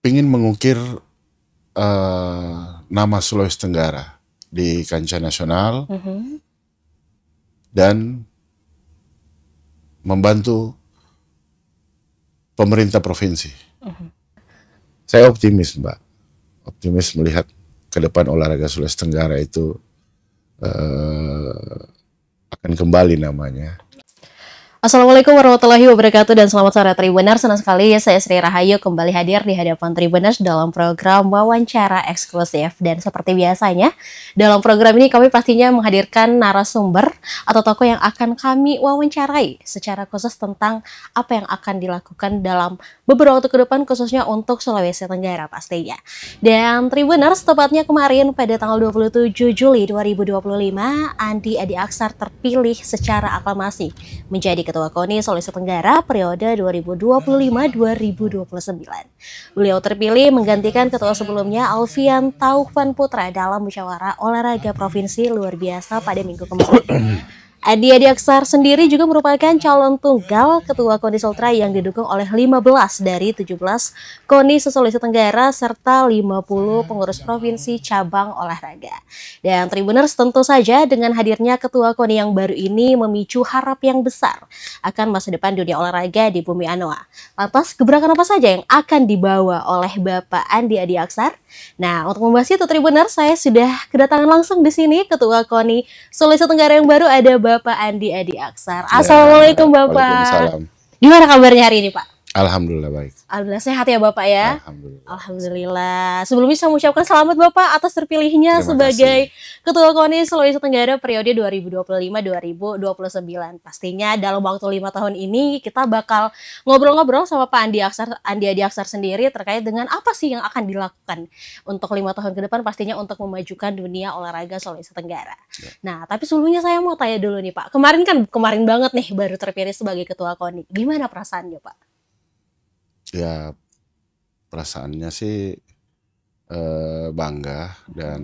ingin mengukir nama Sulawesi Tenggara di kancah nasional dan membantu pemerintah provinsi. Saya optimis, Mbak. Optimis melihat ke depan olahraga Sulawesi Tenggara itu akan kembali namanya. Assalamualaikum warahmatullahi wabarakatuh dan selamat sore Tribuners. Senang sekali saya Sri Rahayu kembali hadir di hadapan Tribuners dalam program wawancara eksklusif. Dan seperti biasanya, dalam program ini kami pastinya menghadirkan narasumber atau tokoh yang akan kami wawancarai secara khusus tentang apa yang akan dilakukan dalam beberapa waktu ke depan khususnya untuk Sulawesi Tenggara pastinya. Dan Tribuners, tepatnya kemarin pada tanggal 27 Juli 2025, Andi Adi Aksar terpilih secara aklamasi menjadi Ketua KONI Sulawesi Tenggara periode 2025-2029. Beliau terpilih menggantikan ketua sebelumnya Alfian Taufan Putra dalam musyawarah olahraga provinsi luar biasa pada minggu kemarin. Andi Adi Aksar sendiri juga merupakan calon tunggal ketua KONI Sultra yang didukung oleh 15 dari 17 KONI se-Sulawesi Tenggara serta 50 pengurus provinsi cabang olahraga. Dan Tribuners, tentu saja dengan hadirnya ketua KONI yang baru ini memicu harap yang besar akan masa depan dunia olahraga di bumi Anoa. Lantas gebrakan apa saja yang akan dibawa oleh Bapak Andi Adi Aksar? Nah, untuk membahas itu Tribuners, saya sudah kedatangan langsung di sini ketua KONI Sulawesi Tenggara yang baru, ada Bapak Andi Adi Aksar. Assalamualaikum Bapak. Waalaikumsalam. Gimana kabarnya hari ini Pak? Alhamdulillah baik. Alhamdulillah sehat ya Bapak ya. Alhamdulillah. Alhamdulillah. Sebelumnya saya mengucapkan selamat Bapak atas terpilihnya Terima sebagai kasih. Ketua KONI Sulawesi Tenggara periode 2025-2029. Pastinya dalam waktu 5 tahun ini kita bakal ngobrol-ngobrol sama Pak Andi Adi Aksar sendiri terkait dengan apa sih yang akan dilakukan untuk 5 tahun ke depan, pastinya untuk memajukan dunia olahraga Sulawesi Tenggara. Ya. Nah, tapi sebelumnya saya mau tanya dulu nih Pak. Kemarin banget nih baru terpilih sebagai Ketua KONI. Gimana perasaannya Pak? Ya, perasaannya sih bangga dan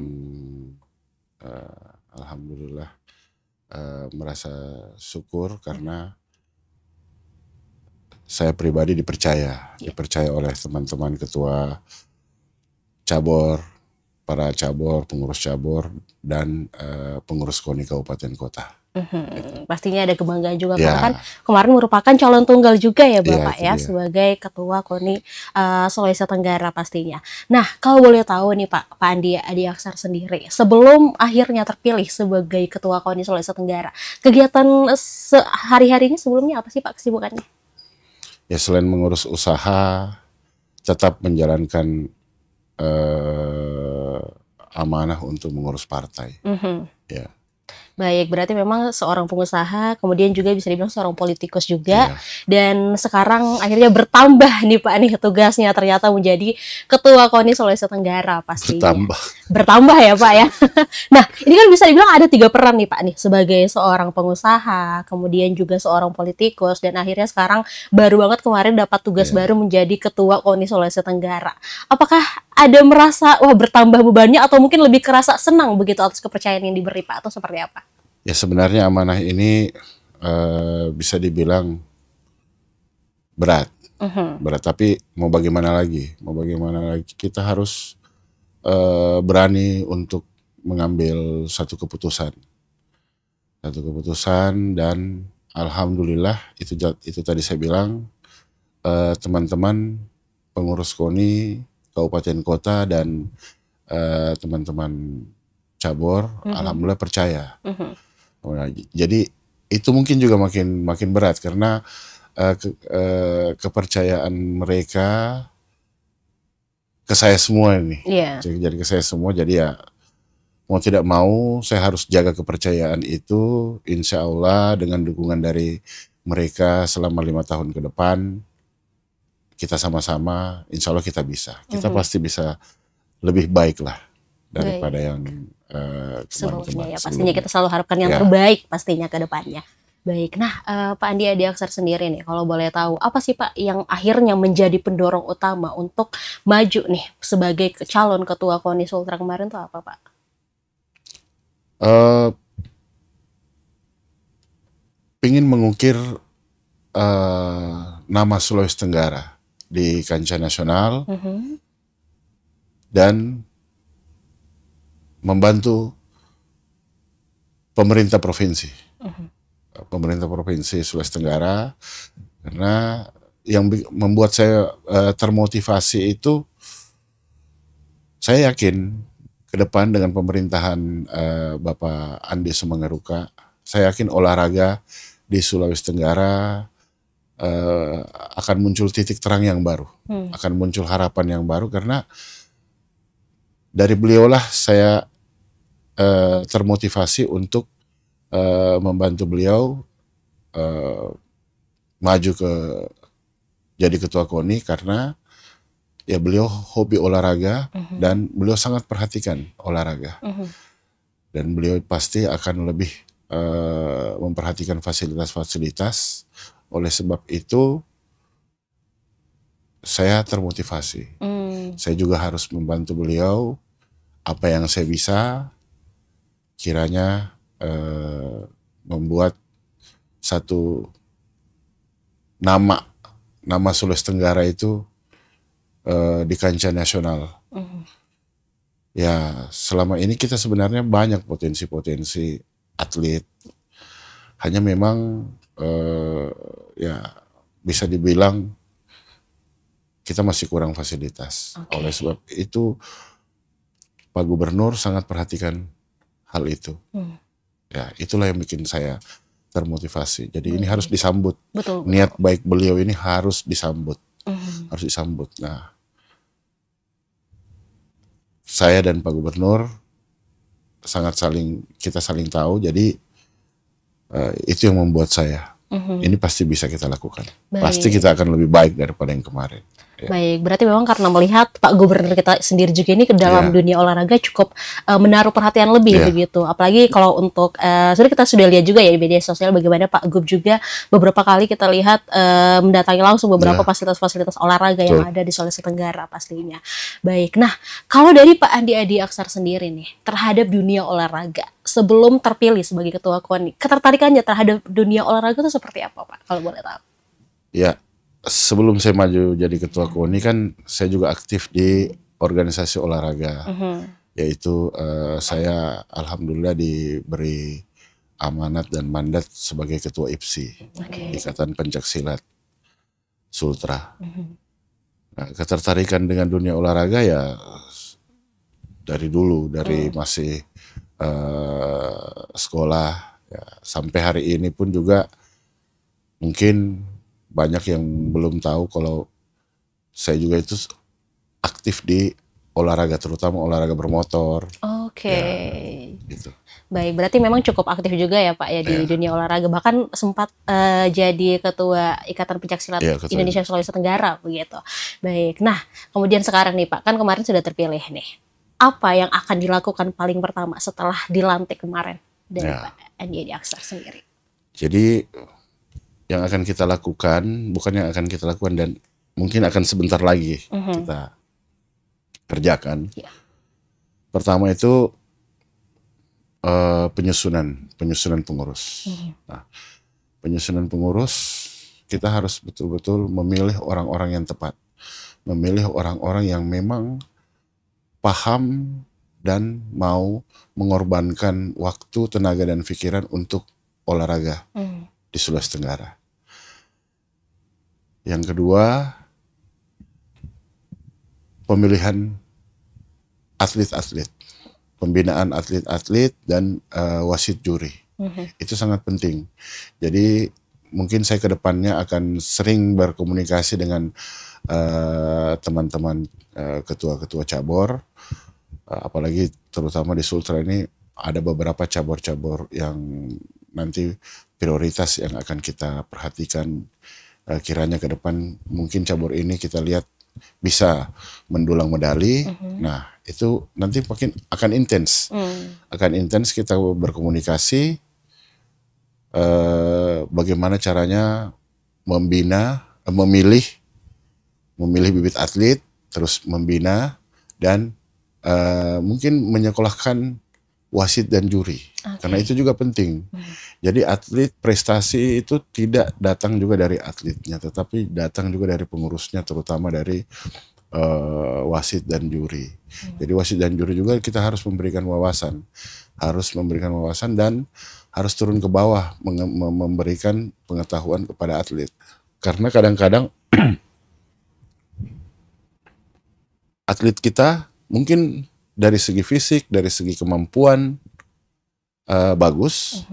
alhamdulillah merasa syukur karena saya pribadi dipercaya oleh teman-teman ketua cabur, para cabur, pengurus cabur dan pengurus KONI kabupaten kota. Pastinya ada kebanggaan juga Ya. karena kan kemarin merupakan calon tunggal juga ya Bapak itu ya dia. sebagai Ketua KONI Sulawesi Tenggara pastinya. Nah, kalau boleh tahu nih Pak Andi Adi Aksar sendiri, sebelum akhirnya terpilih sebagai Ketua KONI Sulawesi Tenggara, kegiatan sehari-harinya sebelumnya apa sih Pak kesibukannya? Ya, selain mengurus usaha, tetap menjalankan amanah untuk mengurus partai. Ya. Baik, berarti memang seorang pengusaha, kemudian juga bisa dibilang seorang politikus juga, dan sekarang akhirnya bertambah nih Pak nih tugasnya ternyata menjadi Ketua KONI Sulawesi Tenggara pastinya. Bertambah ya Pak ya. Nah, ini kan bisa dibilang ada 3 peran nih Pak nih, sebagai seorang pengusaha, kemudian juga seorang politikus, dan akhirnya sekarang baru banget kemarin dapat tugas baru menjadi Ketua KONI Sulawesi Tenggara. Apakah ada merasa wah bertambah bebannya atau mungkin lebih kerasa senang begitu atas kepercayaan yang diberi Pak, atau seperti apa? Ya, sebenarnya amanah ini bisa dibilang berat, tapi mau bagaimana lagi? Kita harus berani untuk mengambil satu keputusan dan alhamdulillah itu tadi saya bilang teman-teman pengurus KONI kabupaten kota dan teman-teman cabur alhamdulillah percaya. Jadi itu mungkin juga makin berat karena kepercayaan mereka ke saya semua ini. Jadi ke saya semua, jadi ya mau tidak mau saya harus jaga kepercayaan itu. Insya Allah dengan dukungan dari mereka selama 5 tahun ke depan kita sama-sama, insya Allah kita bisa. Kita pasti bisa lebih baik lah daripada yang sebelumnya ya. Pastinya kita selalu harapkan yang terbaik pastinya ke depannya. Baik, nah Pak Andi Adi Aksar sendiri nih, kalau boleh tahu, apa sih Pak yang akhirnya menjadi pendorong utama untuk maju nih sebagai calon Ketua KONI Sultra kemarin tuh apa Pak? Ingin mengukir nama Sulawesi Tenggara di kancah nasional dan membantu pemerintah provinsi. Pemerintah Provinsi Sulawesi Tenggara, karena yang membuat saya termotivasi itu, saya yakin ke depan dengan pemerintahan Bapak Andi Sumangaruka, saya yakin olahraga di Sulawesi Tenggara akan muncul titik terang yang baru, akan muncul harapan yang baru, karena dari beliaulah saya termotivasi untuk membantu beliau maju jadi ketua KONI, karena ya beliau hobi olahraga dan beliau sangat perhatikan olahraga, dan beliau pasti akan lebih memperhatikan fasilitas-fasilitas. Oleh sebab itu saya termotivasi. Saya juga harus membantu beliau apa yang saya bisa, kiranya membuat satu nama Sulawesi Tenggara itu di kancah nasional. Ya, selama ini kita sebenarnya banyak potensi-potensi atlet, hanya memang ya bisa dibilang kita masih kurang fasilitas. Oleh sebab itu Pak Gubernur sangat perhatikan hal itu. Ya, itulah yang bikin saya termotivasi. Jadi ini harus disambut. Betul. Niat baik beliau ini harus disambut. Harus disambut. Nah, saya dan Pak Gubernur kita saling tahu. Jadi itu yang membuat saya ini pasti bisa kita lakukan. Pasti kita akan lebih baik daripada yang kemarin. Ya. Baik, berarti memang karena melihat Pak Gubernur kita sendiri juga ini ke dalam dunia olahraga cukup menaruh perhatian lebih begitu. Apalagi kalau untuk kita sudah lihat juga ya di media sosial bagaimana Pak Gub juga beberapa kali kita lihat mendatangi langsung beberapa fasilitas-fasilitas olahraga yang ada di Sulawesi Tenggara pastinya. Baik, nah kalau dari Pak Andi Adi Aksar sendiri nih terhadap dunia olahraga sebelum terpilih sebagai ketua KONI, ketertarikannya terhadap dunia olahraga itu seperti apa Pak kalau boleh tahu? Ya. Sebelum saya maju jadi ketua KONI kan saya juga aktif di organisasi olahraga, yaitu saya alhamdulillah diberi amanat dan mandat sebagai ketua IPSI, Ikatan Pencaksilat Sultra. Nah, ketertarikan dengan dunia olahraga ya dari dulu, dari masih sekolah ya, sampai hari ini pun juga mungkin banyak yang belum tahu kalau saya juga itu aktif di olahraga, terutama olahraga bermotor. Gitu. Baik, berarti memang cukup aktif juga ya Pak ya di dunia olahraga. Bahkan sempat jadi ketua Ikatan Pencaksilat Indonesia Sulawesi Tenggara begitu. Baik, nah kemudian sekarang nih Pak, kan kemarin sudah terpilih nih. Apa yang akan dilakukan paling pertama setelah dilantik kemarin dari Pak Andi Adi Aksar sendiri? Jadi yang akan kita lakukan, bukan yang akan kita lakukan dan mungkin akan sebentar lagi kita kerjakan. Pertama itu penyusunan pengurus. Nah, penyusunan pengurus kita harus betul-betul memilih orang-orang yang tepat, memilih orang-orang yang memang paham dan mau mengorbankan waktu, tenaga dan pikiran untuk olahraga di Sulawesi Tenggara. Yang kedua, pemilihan atlet-atlet, pembinaan atlet-atlet dan wasit juri. Itu sangat penting. Jadi mungkin saya ke depannya akan sering berkomunikasi dengan teman-teman ketua-ketua cabur, apalagi terutama di Sultra ini ada beberapa cabur-cabur yang nanti prioritas yang akan kita perhatikan. Kiranya ke depan mungkin cabur ini kita lihat bisa mendulang medali. Nah itu nanti makin akan intens, kita berkomunikasi bagaimana caranya memilih bibit atlet, terus membina dan mungkin menyekolahkan wasit dan juri, karena itu juga penting. Jadi atlet prestasi itu tidak datang juga dari atletnya, tetapi datang juga dari pengurusnya, terutama dari wasit dan juri. Jadi wasit dan juri juga kita harus memberikan wawasan, dan harus turun ke bawah memberikan pengetahuan kepada atlet. Karena kadang-kadang atlet kita mungkin dari segi fisik, dari segi kemampuan bagus,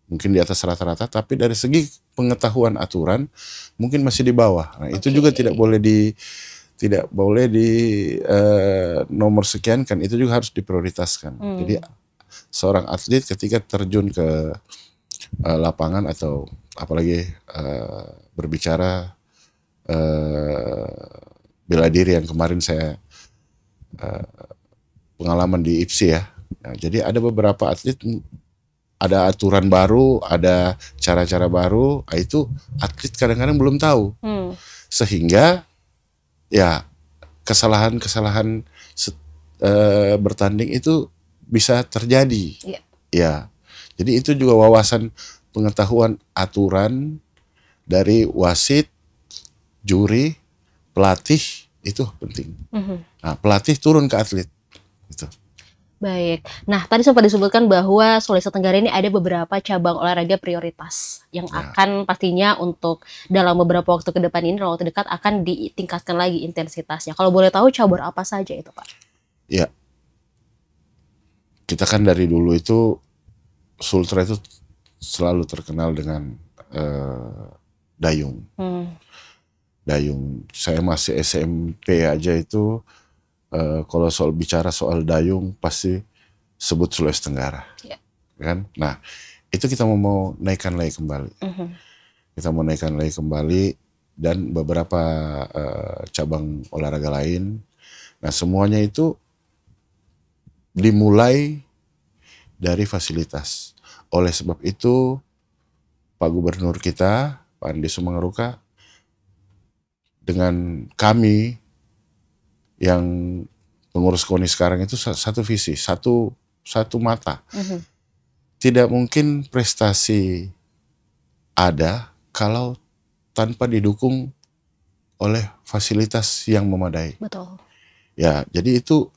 mungkin di atas rata-rata, tapi dari segi pengetahuan aturan mungkin masih di bawah. Nah, itu juga tidak boleh di nomor sekian kan, itu juga harus diprioritaskan. Jadi seorang atlet ketika terjun ke lapangan atau apalagi berbicara bela diri yang kemarin saya pengalaman di IPSI ya. Nah, jadi ada beberapa atlet, ada aturan baru, ada cara-cara baru, itu atlet kadang-kadang belum tahu. Sehingga ya kesalahan-kesalahan bertanding itu bisa terjadi. Ya. Jadi itu juga wawasan pengetahuan aturan dari wasit, juri, pelatih itu penting. Nah, pelatih turun ke atlet. Gitu. Baik. Nah, tadi sempat disebutkan bahwa Sulawesi Tenggara ini ada beberapa cabang olahraga prioritas yang akan pastinya untuk dalam beberapa waktu ke depan ini, dalam waktu dekat akan ditingkatkan lagi intensitasnya. Kalau boleh tahu cabur apa saja itu, Pak? Ya. Kita kan dari dulu itu Sultra itu selalu terkenal dengan dayung. Dayung. Saya masih SMP aja itu kalau bicara soal dayung pasti sebut Sulawesi Tenggara, kan? Nah, itu kita mau naikkan lagi kembali. Kita mau naikkan lagi kembali dan beberapa cabang olahraga lain. Nah, semuanya itu dimulai dari fasilitas. Oleh sebab itu, Pak Gubernur kita, Pak Andi Sumangruka, dengan kami yang pengurus KONI sekarang itu satu visi, satu mata. Tidak mungkin prestasi ada kalau tanpa didukung oleh fasilitas yang memadai. Betul. Ya, jadi itu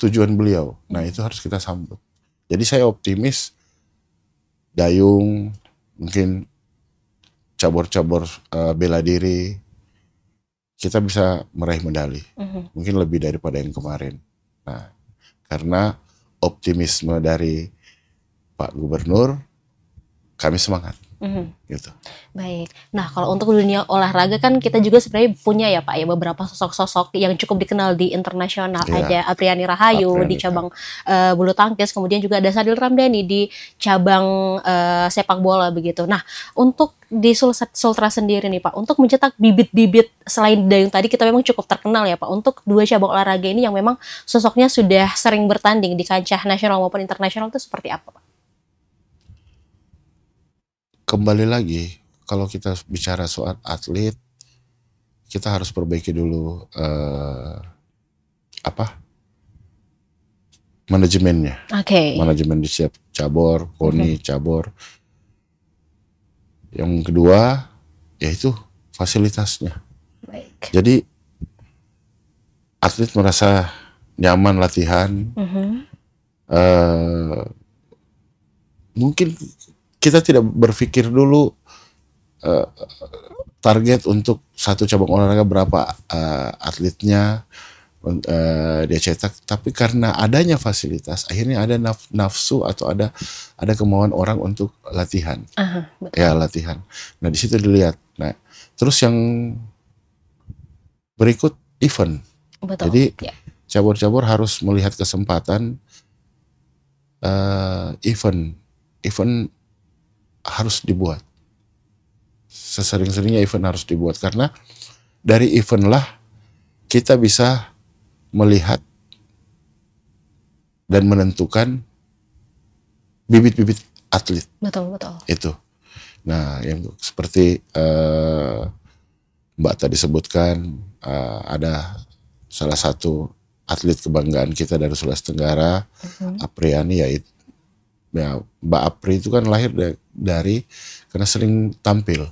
tujuan beliau. Nah, itu harus kita sambut. Jadi saya optimis dayung, mungkin cabur-cabur bela diri, kita bisa meraih medali, mungkin lebih daripada yang kemarin. Nah, karena optimisme dari Pak Gubernur, kami semangat. Gitu. Baik. Nah, kalau untuk dunia olahraga kan kita juga sebenarnya punya ya Pak ya beberapa sosok-sosok yang cukup dikenal di internasional. Ada Apriani Rahayu di cabang bulu tangkis, kemudian juga ada Sadil Ramdhani di cabang sepak bola begitu. Nah, untuk di Sultra sendiri nih Pak, untuk mencetak bibit-bibit selain dayung tadi kita memang cukup terkenal ya Pak. Untuk dua cabang olahraga ini yang memang sosoknya sudah sering bertanding di kancah nasional maupun internasional itu seperti apa Pak? Kembali lagi, kalau kita bicara soal atlet, kita harus perbaiki dulu manajemennya. Manajemen di setiap cabur, KONI, cabur. Yang kedua, yaitu fasilitasnya. Baik. Jadi atlet merasa nyaman latihan. Mungkin kita tidak berpikir dulu target untuk satu cabang olahraga berapa atletnya dia cetak, tapi karena adanya fasilitas akhirnya ada nafsu atau ada kemauan orang untuk latihan. Ya, latihan. Nah, di situ dilihat. Nah, terus yang berikut event. Betul. Jadi cabur-cabur harus melihat kesempatan event harus dibuat. Sesering-seringnya event harus dibuat, karena dari event lah kita bisa melihat dan menentukan bibit-bibit atlet. Betul. Itu. Nah, yang seperti Mbak tadi sebutkan, ada salah satu atlet kebanggaan kita dari Sulawesi Tenggara, Apriani, yaitu Mbak Apri itu kan lahir dari karena sering tampil.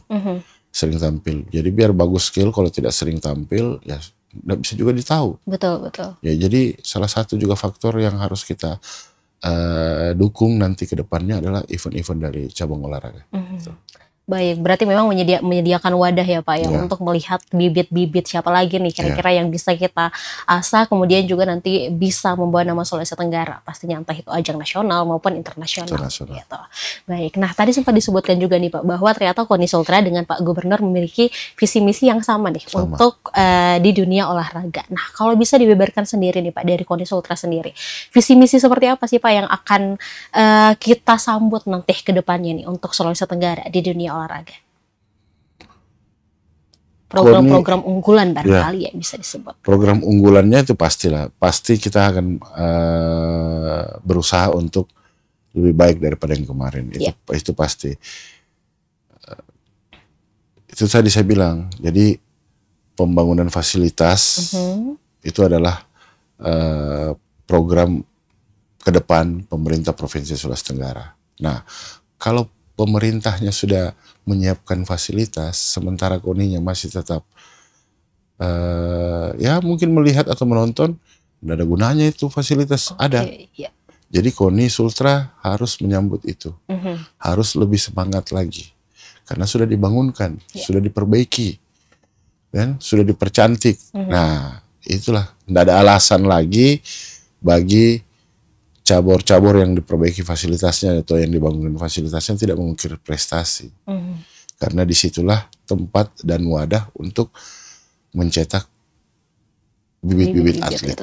Sering tampil. Jadi biar bagus skill, kalau tidak sering tampil ya nggak bisa juga ditahu. Betul, betul. Ya, jadi salah satu juga faktor yang harus kita dukung nanti ke depannya adalah event-event dari cabang olahraga. Gitu. Baik, berarti memang menyediakan wadah ya Pak ya, untuk melihat bibit-bibit siapa lagi nih kira-kira yang bisa kita asah, kemudian juga nanti bisa membawa nama Sulawesi Tenggara, pastinya entah itu ajang nasional maupun internasional. Gitu. Baik, nah tadi sempat disebutkan juga nih Pak, bahwa ternyata KONI Sultra dengan Pak Gubernur memiliki visi misi yang sama nih untuk di dunia olahraga. Nah kalau bisa dibeberkan sendiri nih Pak, dari KONI Sultra sendiri, visi misi seperti apa sih Pak yang akan kita sambut nanti ke depannya nih untuk Sulawesi Tenggara di dunia olahraga? Program-program unggulan barangkali ya bisa disebut. Program unggulannya itu pastilah, pasti kita akan berusaha untuk lebih baik daripada yang kemarin. Itu pasti. Itu tadi saya bilang, jadi pembangunan fasilitas itu adalah program ke depan pemerintah Provinsi Sulawesi Tenggara. Nah, kalau pemerintahnya sudah menyiapkan fasilitas, sementara KONI-nya masih tetap ya mungkin melihat atau menonton, tidak ada gunanya itu fasilitas ada. Jadi KONI Sultra harus menyambut itu, harus lebih semangat lagi, karena sudah dibangunkan, sudah diperbaiki, dan sudah dipercantik. Nah, itulah, tidak ada alasan lagi bagi cabur-cabur yang diperbaiki fasilitasnya atau yang dibangun fasilitasnya tidak mengukir prestasi. Karena disitulah tempat dan wadah untuk mencetak bibit-bibit atlet.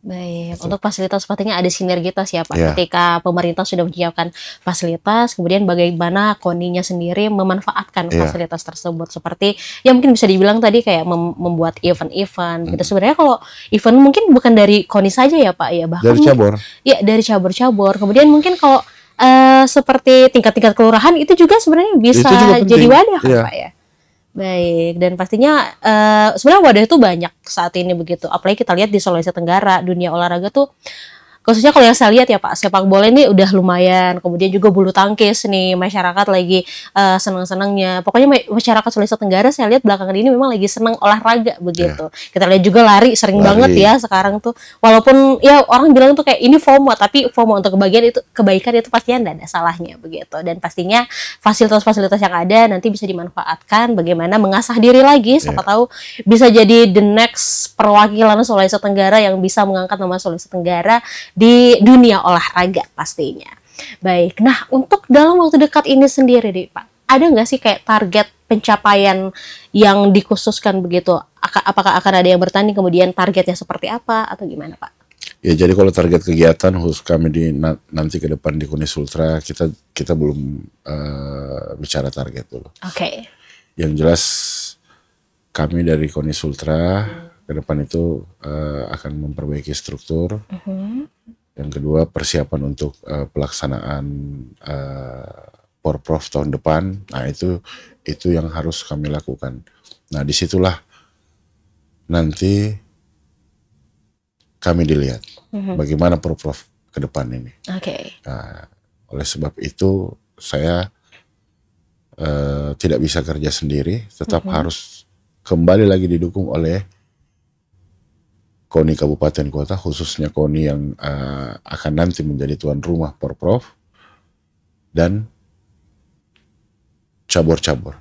Baik, untuk fasilitas sepertinya ada sinergitas ya Pak, ketika pemerintah sudah menyiapkan fasilitas, kemudian bagaimana KONI-nya sendiri memanfaatkan fasilitas tersebut, seperti ya mungkin bisa dibilang tadi kayak membuat event-event gitu. Sebenarnya kalau event mungkin bukan dari KONI saja ya Pak ya, bahkan dari cabur. Ya dari cabur-cabur. Kemudian mungkin kalau seperti tingkat-tingkat kelurahan itu juga sebenarnya bisa jadi wadah kan Pak ya. Baik, dan pastinya sebenarnya wadah itu banyak saat ini begitu. Apalagi kita lihat di Sulawesi Tenggara, dunia olahraga tuh, khususnya kalau yang saya lihat ya Pak, sepak bola ini udah lumayan. Kemudian juga bulu tangkis nih, masyarakat lagi senang-senangnya. Pokoknya masyarakat Sulawesi Tenggara saya lihat belakangan ini memang lagi senang olahraga begitu. Kita lihat juga lari sering banget ya sekarang tuh. Walaupun ya orang bilang tuh kayak ini FOMO, tapi FOMO untuk kebaikan itu pastinya tidak ada salahnya begitu. Dan pastinya fasilitas-fasilitas yang ada nanti bisa dimanfaatkan bagaimana mengasah diri lagi. Siapa tahu bisa jadi the next perwakilan Sulawesi Tenggara yang bisa mengangkat nama Sulawesi Tenggara di dunia olahraga pastinya. Baik, nah untuk dalam waktu dekat ini sendiri nih Pak, ada nggak sih kayak target pencapaian yang dikhususkan begitu? Apakah akan ada yang bertanding, kemudian targetnya seperti apa atau gimana Pak? Ya, jadi kalau target kegiatan khusus kami nanti ke depan di KONI Sultra, kita belum bicara target dulu. Yang jelas kami dari KONI Sultra ke depan itu akan memperbaiki struktur. Yang kedua, persiapan untuk pelaksanaan Porprov tahun depan. Nah, itu yang harus kami lakukan. Nah, disitulah nanti kami dilihat bagaimana Porprov ke depan ini. Nah, oleh sebab itu saya tidak bisa kerja sendiri, tetap harus kembali lagi didukung oleh KONI Kabupaten Kota, khususnya KONI yang akan nanti menjadi tuan rumah Porprov, dan cabur-cabur.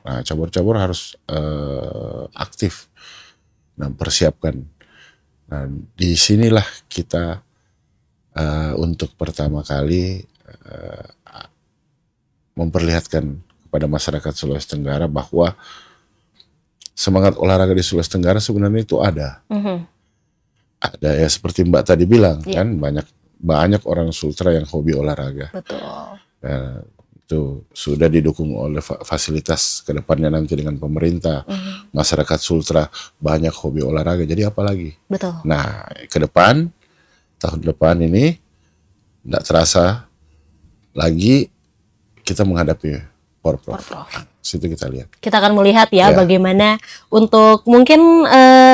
Nah, cabur-cabur harus aktif dan persiapkan. Nah, disinilah kita untuk pertama kali memperlihatkan kepada masyarakat Sulawesi Tenggara bahwa semangat olahraga di Sulawesi Tenggara sebenarnya itu ada. Ada ya, seperti Mbak tadi bilang kan, banyak orang Sultra yang hobi olahraga. Nah, itu sudah didukung oleh fasilitas ke depannya nanti dengan pemerintah. Masyarakat Sultra banyak hobi olahraga, jadi apa lagi? Nah, ke depan, tahun depan ini tidak terasa lagi kita menghadapi Porprov. Situ kita lihat. Kita akan melihat ya bagaimana untuk mungkin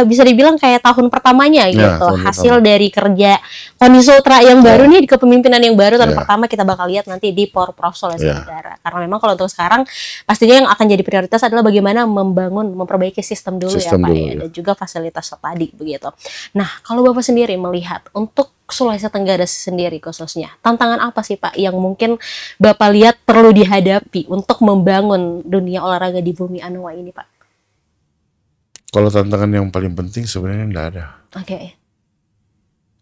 bisa dibilang kayak tahun pertamanya gitu, hasil dari kerja KONI Sultra yang baru nih, di kepemimpinan yang baru tahun pertama kita bakal lihat nanti di Porprov Sulawesi Tenggara. Karena memang kalau untuk sekarang pastinya yang akan jadi prioritas adalah bagaimana memperbaiki sistem dulu ya Pak ya, dan juga fasilitas tadi begitu. Nah, kalau Bapak sendiri melihat untuk Sulawesi Tenggara sendiri khususnya, tantangan apa sih Pak yang mungkin Bapak lihat perlu dihadapi untuk membangun dunia olahraga di bumi Anoa ini Pak? Kalau tantangan yang paling penting sebenarnya enggak ada.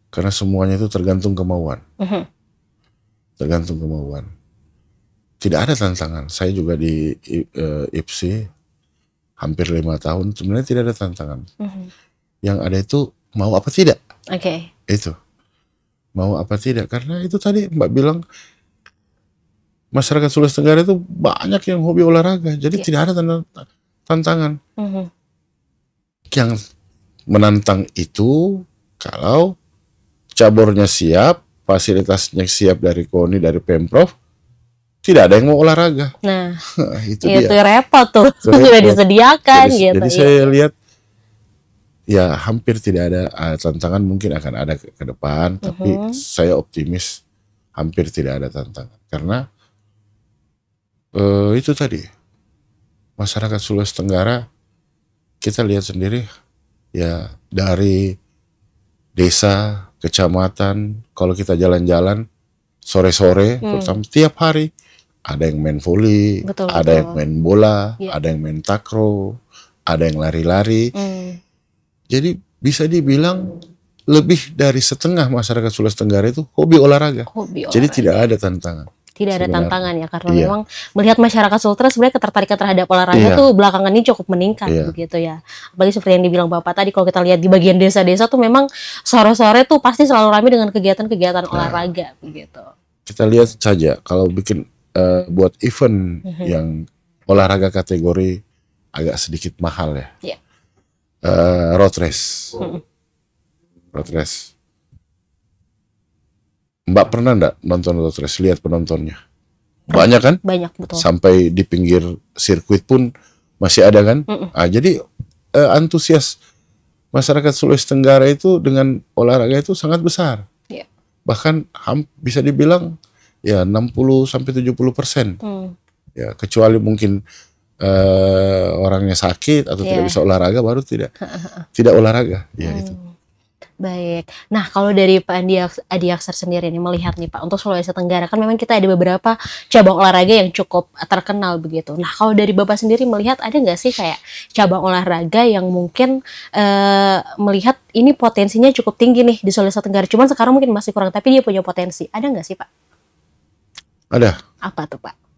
Karena semuanya itu tergantung kemauan. Tergantung kemauan. Tidak ada tantangan. Saya juga di IPSI hampir 5 tahun, sebenarnya tidak ada tantangan. Yang ada itu mau apa tidak. Itu. Mau apa tidak, karena itu tadi Mbak bilang masyarakat Sulawesi Tenggara itu banyak yang hobi olahraga, jadi tidak ada tantangan. Yang menantang itu kalau cabornya siap, fasilitasnya siap dari KONI, dari Pemprov, tidak ada yang mau olahraga. Nah, itu repot tuh, sudah disediakan gitu. Jadi saya lihat ya hampir tidak ada tantangan, mungkin akan ada ke depan, tapi saya optimis hampir tidak ada tantangan. Karena itu tadi, masyarakat Sulawesi Tenggara, kita lihat sendiri ya, dari desa, kecamatan, kalau kita jalan-jalan, sore-sore, terutama tiap hari, ada yang main voli, ada yang main bola, ada yang main takraw, ada yang lari-lari. Jadi bisa dibilang lebih dari setengah masyarakat Sulawesi Tenggara itu hobi olahraga. Jadi tidak ada tantangan. Tidak ada tantangan ya, karena memang melihat masyarakat Sultra sebenarnya ketertarikan terhadap olahraga tuh belakangan ini cukup meningkat begitu ya. Apalagi seperti yang dibilang Bapak tadi, kalau kita lihat di bagian desa-desa tuh memang sore-sore tuh pasti selalu ramai dengan kegiatan-kegiatan olahraga begitu. Kita lihat saja kalau bikin buat event yang olahraga kategori agak sedikit mahal ya. Road race. Road race. Mbak pernah enggak nonton road race? Lihat penontonnya. Banyak kan? Banyak, betul. Sampai di pinggir sirkuit pun masih ada kan? Jadi antusias masyarakat Sulawesi Tenggara itu dengan olahraga itu sangat besar. Bahkan bisa dibilang ya 60-70%. Ya, kecuali mungkin orangnya sakit atau tidak bisa olahraga, baru tidak olahraga. Ya itu. Baik. Nah, kalau dari Pak Adi Aksar sendiri nih melihat nih Pak, untuk Sulawesi Tenggara kan memang kita ada beberapa cabang olahraga yang cukup terkenal begitu. Nah, kalau dari Bapak sendiri melihat ada nggak sih kayak cabang olahraga yang mungkin melihat ini potensinya cukup tinggi nih di Sulawesi Tenggara, cuman sekarang mungkin masih kurang, tapi dia punya potensi. Ada nggak sih Pak? Ada. Apa tuh Pak?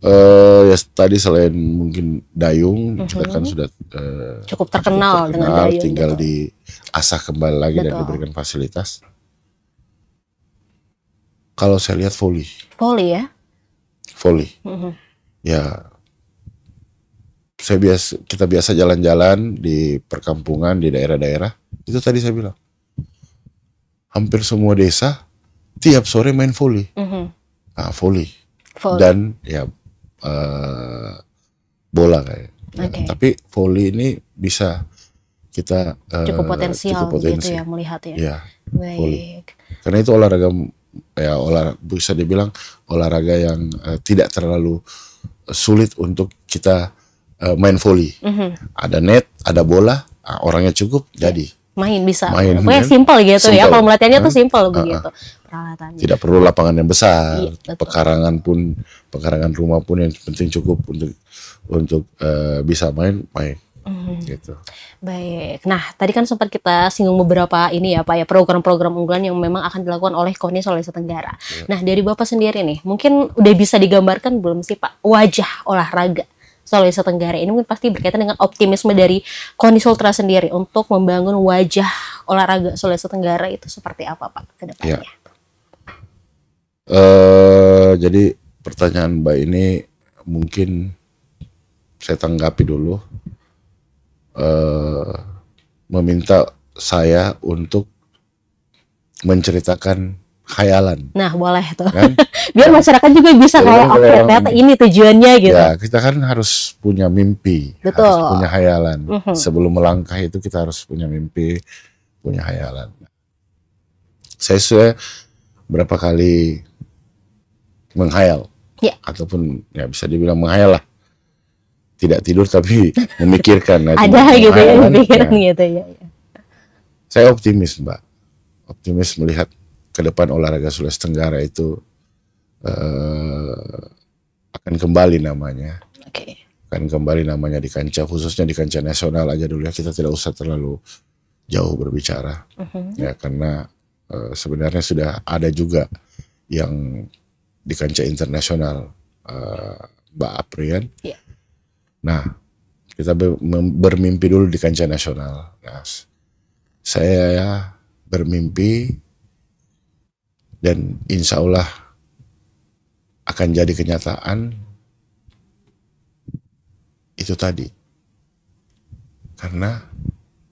Ya tadi selain mungkin dayung, juga kan sudah cukup terkenal dengan dayung. Tinggal diasah kembali lagi dan diberikan fasilitas. Kalau saya lihat voli. Voli ya? Voli. Ya, kita biasa jalan-jalan di perkampungan, di daerah-daerah. Itu tadi saya bilang, hampir semua desa tiap sore main voli. Nah, voli. Dan ya bola kayak. Ya, tapi voli ini bisa kita cukup potensial gitu ya melihat ya. Ya, baik. Karena itu olahraga ya, bisa dibilang olahraga yang tidak terlalu sulit untuk kita main voli. Ada net, ada bola, orangnya cukup, jadi bisa. Pokoknya simple gitu ya. Kalau melatihannya tuh simple begitu. Peralatannya. Tidak perlu lapangan yang besar. Pekarangan rumah pun yang penting cukup untuk bisa main. Gitu. Baik. Nah, tadi kan sempat kita singgung beberapa ini ya Pak ya, program-program unggulan yang memang akan dilakukan oleh KONI Sulawesi Tenggara. Nah, dari Bapak sendiri nih, mungkin udah bisa digambarkan belum sih Pak wajah olahraga Sulawesi Tenggara ini? Mungkin pasti berkaitan dengan optimisme dari KONI Sultra sendiri untuk membangun wajah olahraga Sulawesi Tenggara itu seperti apa Pak ke depannya? Ya. Jadi pertanyaan Mbak ini mungkin saya tanggapi dulu. Meminta saya untuk menceritakan khayalan. Nah, boleh tuh. Kan? Biar masyarakat juga bisa kayak oke, ternyata ini tujuannya gitu. Ya, kita kan harus punya mimpi, betul, harus punya hayalan. Sebelum melangkah itu kita harus punya mimpi, punya hayalan. Saya sudah berapa kali menghayal, ataupun ya bisa dibilang menghayal lah. Tidak tidur tapi memikirkan. Ada gitu ya, memikirkan gitu ya. Saya optimis, Mbak. Optimis melihat ke depan olahraga Sulawesi Tenggara itu akan kembali namanya. Akan kembali namanya di kancah, khususnya di kancah nasional aja dulu ya. Kita tidak usah terlalu jauh berbicara. Ya, karena sebenarnya sudah ada juga yang di kancah internasional, Mbak Aprian. Nah, kita bermimpi dulu di kancah nasional. Nah, saya bermimpi dan insya Allah akan jadi kenyataan itu tadi. Karena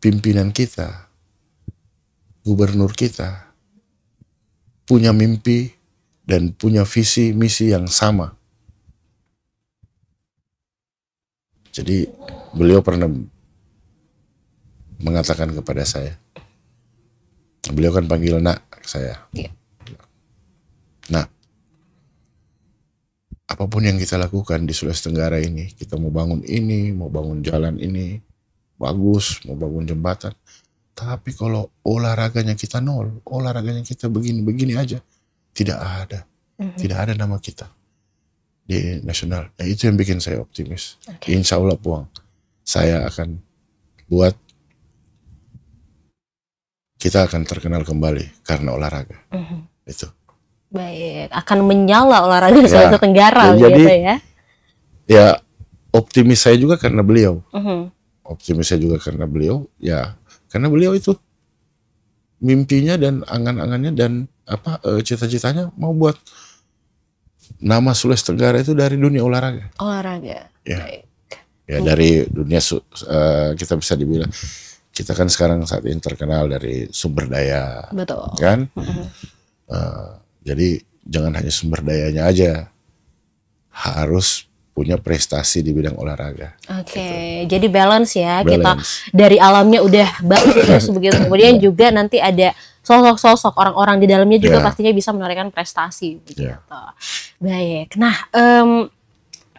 pimpinan kita, gubernur kita, punya mimpi dan punya visi misi yang sama. Jadi beliau pernah mengatakan kepada saya, beliau kan panggil nak saya. Nah, apapun yang kita lakukan di Sulawesi Tenggara ini, kita mau bangun ini, mau bangun jalan ini, bagus, mau bangun jembatan. Tapi kalau olahraganya kita nol, olahraganya kita begini-begini aja, tidak ada nama kita di nasional. Nah, itu yang bikin saya optimis. Insya Allah Puang, saya akan buat kita akan terkenal kembali karena olahraga. Itu. Baik, akan menyala olahraga Sulawesi Tenggara jadi, gitu ya. Ya, optimis saya juga karena beliau. Optimis saya juga karena beliau, ya karena beliau itu mimpinya dan angan-angannya dan cita-citanya mau buat nama Sulawesi Tenggara itu dari dunia olahraga. Ya. Baik. Ya, dari dunia kita bisa dibilang kita kan sekarang saat ini terkenal dari sumber daya. Betul. Kan? Jadi jangan hanya sumber dayanya aja, harus punya prestasi di bidang olahraga. Gitu. Jadi balance ya. Kita dari alamnya udah bagus begitu, kemudian juga nanti ada sosok-sosok orang-orang di dalamnya juga pastinya bisa menorehkan prestasi. Begitu. Baik. Nah,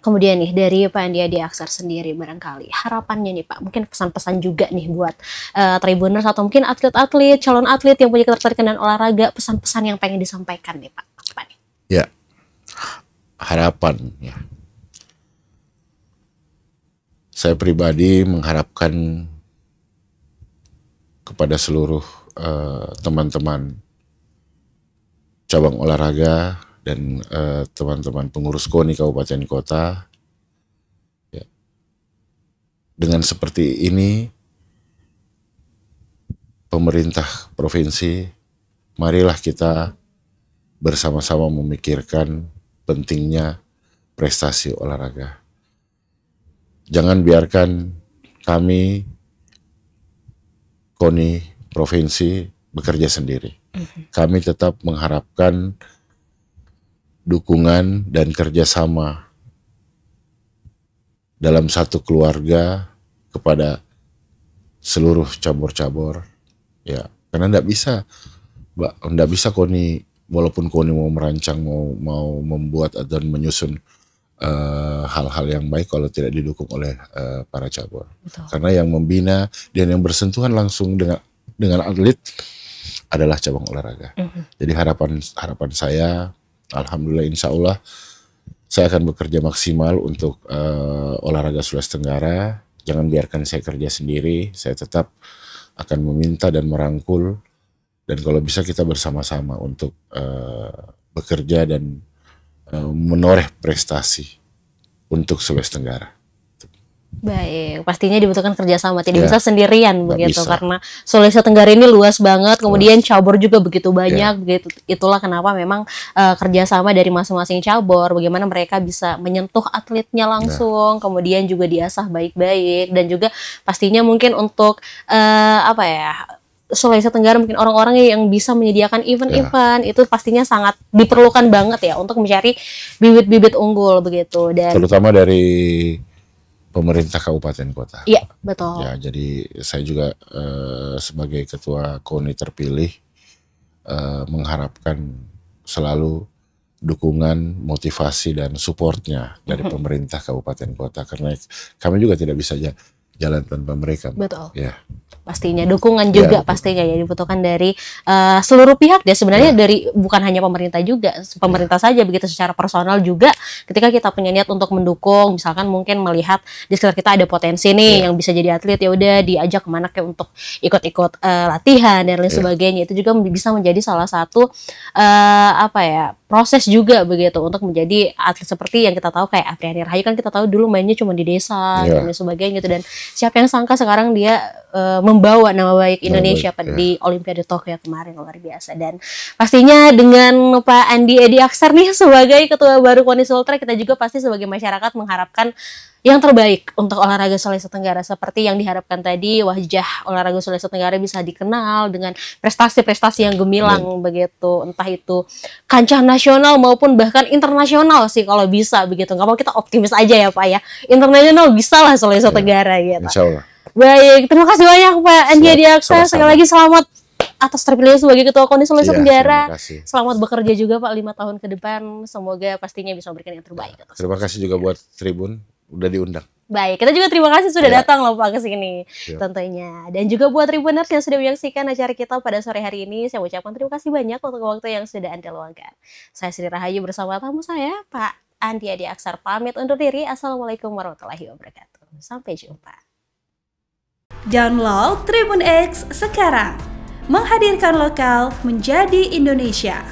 kemudian nih dari Pak Andi Aksar sendiri barangkali harapannya nih Pak, mungkin pesan-pesan juga nih buat Tribuners atau mungkin atlet-atlet, calon atlet yang punya ketertarikan dan olahraga, pesan-pesan yang pengen disampaikan nih Pak. Apa nih? Ya, harapan ya. Saya pribadi mengharapkan kepada seluruh teman-teman cabang olahraga dan teman-teman pengurus KONI kabupaten kota, ya, dengan seperti ini pemerintah provinsi, marilah kita bersama-sama memikirkan pentingnya prestasi olahraga. Jangan biarkan kami KONI provinsi bekerja sendiri. Kami tetap mengharapkan dukungan dan kerjasama dalam satu keluarga kepada seluruh cabur-cabur, ya, karena nggak bisa KONI, walaupun KONI mau merancang, mau membuat dan menyusun hal-hal yang baik kalau tidak didukung oleh para cabur. Betul. Karena yang membina dan yang bersentuhan langsung dengan atlet adalah cabang olahraga. Jadi harapan saya, alhamdulillah insya Allah saya akan bekerja maksimal untuk olahraga Sulawesi Tenggara. Jangan biarkan saya kerja sendiri. Saya tetap akan meminta dan merangkul, dan kalau bisa kita bersama-sama untuk bekerja dan menoreh prestasi untuk Sulawesi Tenggara. Baik, pastinya dibutuhkan kerjasama, tidak bisa sendirian begitu, karena Sulawesi Tenggara ini luas banget, kemudian cabur juga begitu banyak, begitu. Itulah kenapa memang kerjasama dari masing-masing cabur, bagaimana mereka bisa menyentuh atletnya langsung, kemudian juga diasah baik-baik, dan juga pastinya mungkin untuk Sulawesi Tenggara, mungkin orang-orang yang bisa menyediakan event-event itu pastinya sangat diperlukan banget ya untuk mencari bibit-bibit unggul begitu, dan terutama dari pemerintah kabupaten kota. Iya, betul. Ya, jadi saya juga sebagai ketua KONI terpilih mengharapkan selalu dukungan, motivasi dan supportnya dari pemerintah kabupaten kota, karena kami juga tidak bisa jalan tanpa mereka. Betul. Ya. Pastinya dukungan juga pastinya ya dibutuhkan dari seluruh pihak ya sebenarnya, dari bukan hanya pemerintah juga, pemerintah saja begitu, secara personal juga ketika kita punya niat untuk mendukung, misalkan mungkin melihat di sekitar kita ada potensi nih yang bisa jadi atlet, ya udah diajak kemana kayak untuk ikut-ikut latihan dan lain sebagainya, itu juga bisa menjadi salah satu proses juga begitu untuk menjadi atlet seperti yang kita tahu kayak Apriani Rahayu, kan kita tahu dulu mainnya cuma di desa dan lain sebagainya gitu, dan siapa yang sangka sekarang dia membawa nama baik Indonesia di Olimpiade Tokyo kemarin, luar biasa. Dan pastinya dengan Pak Andi Edi Aksar nih sebagai ketua baru KONI Sultra, kita juga pasti sebagai masyarakat mengharapkan yang terbaik untuk olahraga Sulawesi Tenggara, seperti yang diharapkan tadi, wajah olahraga Sulawesi Tenggara bisa dikenal dengan prestasi-prestasi yang gemilang begitu, entah itu kancah nasional maupun bahkan internasional sih kalau bisa begitu. Nggak mau, kita optimis aja ya Pak ya, internasional bisa lah Sulawesi Tenggara gitu. Insya Allah. Baik, terima kasih banyak Pak Andi Edi Aksar. Sekali lagi selamat atas terpilihnya sebagai Ketua KONI Sulawesi Tenggara. Selamat bekerja juga Pak 5 tahun ke depan. Semoga pastinya bisa memberikan yang terbaik. Terima kasih juga buat Tribun udah diundang. Baik, kita juga terima kasih sudah datang loh Pak ke sini tentunya. Dan juga buat Tribuners yang sudah menyaksikan acara kita pada sore hari ini, saya ucapkan terima kasih banyak untuk waktu yang sudah Anda luangkan. Saya Sri Rahayu bersama tamu saya Pak Andi Edi Aksar pamit undur diri. Assalamualaikum warahmatullahi wabarakatuh. Sampai jumpa. Download Tribun X sekarang, menghadirkan lokal menjadi Indonesia.